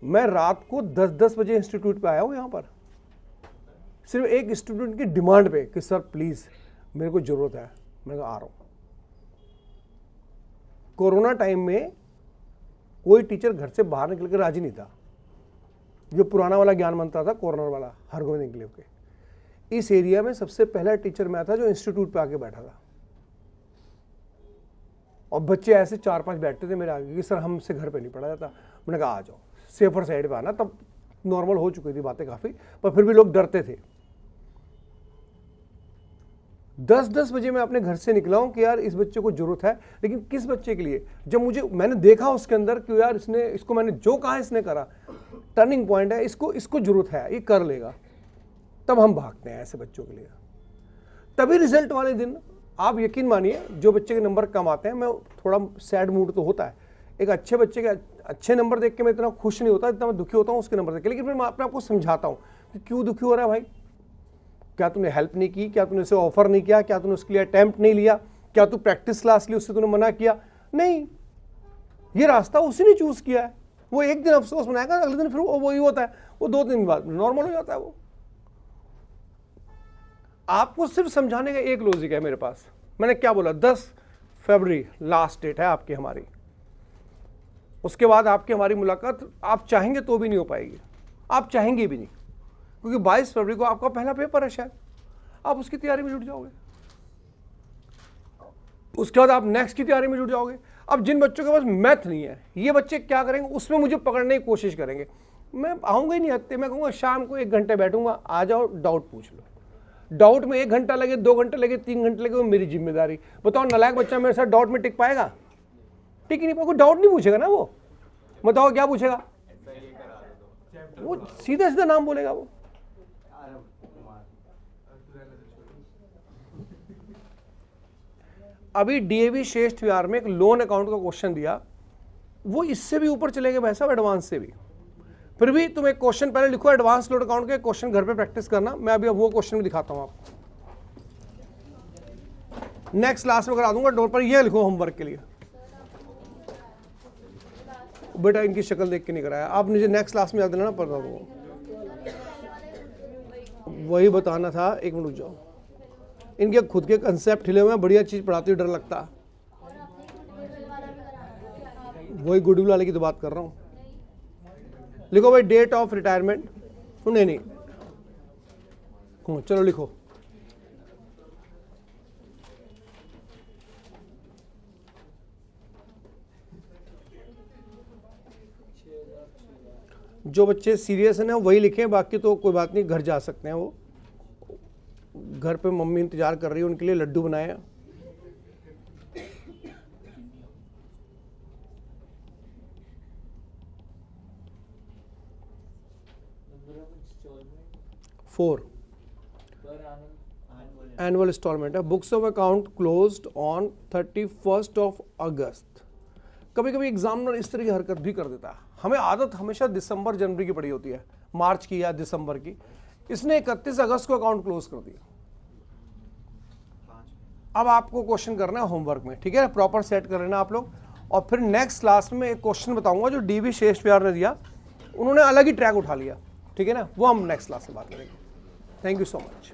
मैं रात को 10-10 बजे इंस्टीट्यूट पे आया हूं यहां पर, सिर्फ एक स्टूडेंट की डिमांड पे कि सर प्लीज मेरे को जरूरत है, मैं आ रहा हूं। कोरोना टाइम में कोई टीचर घर से बाहर निकल कर राजी नहीं था। जो पुराना वाला ज्ञान मंत्र था, कॉर्नर वाला, हरगोविंद इंक्लेव के, इस एरिया में सबसे पहला टीचर मैं था जो इंस्टीट्यूट पे आके बैठा था। और बच्चे ऐसे 4-5 बैठते थे मेरे आगे कि सर हमसे घर पे नहीं पढ़ा जाता। मैंने कहा आ जाओ, सेफर साइड पे आना। तब नॉर्मल हो चुकी थी बातें काफ़ी, पर फिर भी लोग डरते थे। 10-10 बजे मैं अपने घर से निकला हूं कि यार इस बच्चे को जरूरत है, लेकिन किस बच्चे के लिए? जब मैंने देखा उसके अंदर कि यार इसको मैंने जो कहा इसने करा, टर्निंग पॉइंट है, इसको जरूरत है, ये कर लेगा, तब हम भागते हैं ऐसे बच्चों के लिए। तभी रिजल्ट वाले दिन आप यकीन मानिए जो बच्चे के नंबर कम आते हैं, मैं थोड़ा सैड मूड तो होता है। एक अच्छे बच्चे के अच्छे नंबर देख के मैं इतना खुश नहीं होता जितना मैं दुखी होता हूँ उसके नंबर देख के। लेकिन फिर मैं अपने आपको समझाता हूँ कि क्यों दुखी हो रहा है भाई, क्या तूने हेल्प नहीं की, क्या तूने उसे ऑफर नहीं किया, क्या तूने उसके लिए अटेम्प्ट नहीं लिया, क्या तू प्रैक्टिस क्लास ली उससे तूने मना किया? नहीं, ये रास्ता उसी ने चूज किया है। वो एक दिन अफसोस मनाएगा, अगले दिन फिर वो वही होता है, वो 2 दिन बाद नॉर्मल हो जाता है। वो आपको सिर्फ समझाने का एक लॉजिक है मेरे पास। मैंने क्या बोला, 10 फरवरी लास्ट डेट है आपकी हमारी, उसके बाद आपकी हमारी मुलाकात आप चाहेंगे तो भी नहीं हो पाएगी, आप चाहेंगे भी नहीं, क्योंकि 22 फरवरी को आपका पहला पेपर है शायद, आप उसकी तैयारी में जुट जाओगे, उसके बाद आप नेक्स्ट की तैयारी में जुट जाओगे। अब जिन बच्चों के पास मैथ नहीं है, ये बच्चे क्या करेंगे, उसमें मुझे पकड़ने की कोशिश करेंगे। मैं आऊँगा ही नहीं हफ्ते, मैं कहूँगा शाम को 1 घंटे बैठूंगा, आ जाओ डाउट पूछ लो। डाउट में 1 घंटा लगे, 2 घंटे लगे, 3 घंटे लगे, वो मेरी जिम्मेदारी। बताओ नालायक बच्चा मेरे साथ डाउट में टिक पाएगा? टिक ही नहीं पाएगा। डाउट नहीं पूछेगा ना वो, बताओ क्या पूछेगा? वो सीधा सीधा नाम बोलेगा वो। अभी डीएवी श्रेष्ठ विहार में एक लोन अकाउंट का क्वेश्चन दिया, वो इससे भी ऊपर चले गए भाई साहब, एडवांस से भी। फिर भी तुम एक क्वेश्चन पहले लिखो एडवांस लोन अकाउंट के क्वेश्चन, घर पे प्रैक्टिस करना। मैं अभी अब वो क्वेश्चन भी दिखाता हूं आपको, नेक्स्ट क्लास में करा दूंगा डोर पर। ये लिखो होमवर्क के लिए। बेटा इनकी शक्ल देख के नहीं कराया, आप मुझे नेक्स्ट क्लास में याद दिलाना पड़ता दूंगा। वही बताना था, 1 मिनट रुक जाओ। इनके खुद के कंसेप्ट हिले हुए हैं, बढ़िया चीज पढ़ाती हुई डर लगता है। वही गुडविल वाले की तो बात कर रहा हूँ। लिखो भाई डेट ऑफ रिटायरमेंट। नहीं चलो लिखो। जो बच्चे सीरियस हैं ना वही लिखें, बाकी तो कोई बात नहीं, घर जा सकते हैं। वो घर पे मम्मी इंतजार कर रही है, उनके लिए लड्डू बनाए हैं। फोर एनुअल इंस्टॉलमेंट है। Books of account closed on 31 of अगस्त। कभी कभी एग्जामिनर इस तरह की हरकत भी कर देता है। हमें आदत हमेशा दिसंबर जनवरी की पड़ी होती है, मार्च की या दिसंबर की। इसने 31 अगस्त को अकाउंट क्लोज कर दिया। अब आपको क्वेश्चन करना है होमवर्क में, ठीक है, प्रॉपर सेट कर लेना आप लोग। और फिर नेक्स्ट क्लास में एक क्वेश्चन बताऊंगा जो डीवी श्रेष्ठ विहार ने दिया, उन्होंने अलग ही ट्रैक उठा लिया, ठीक है ना, वो हम नेक्स्ट क्लास में बात करेंगे। Thank you so much.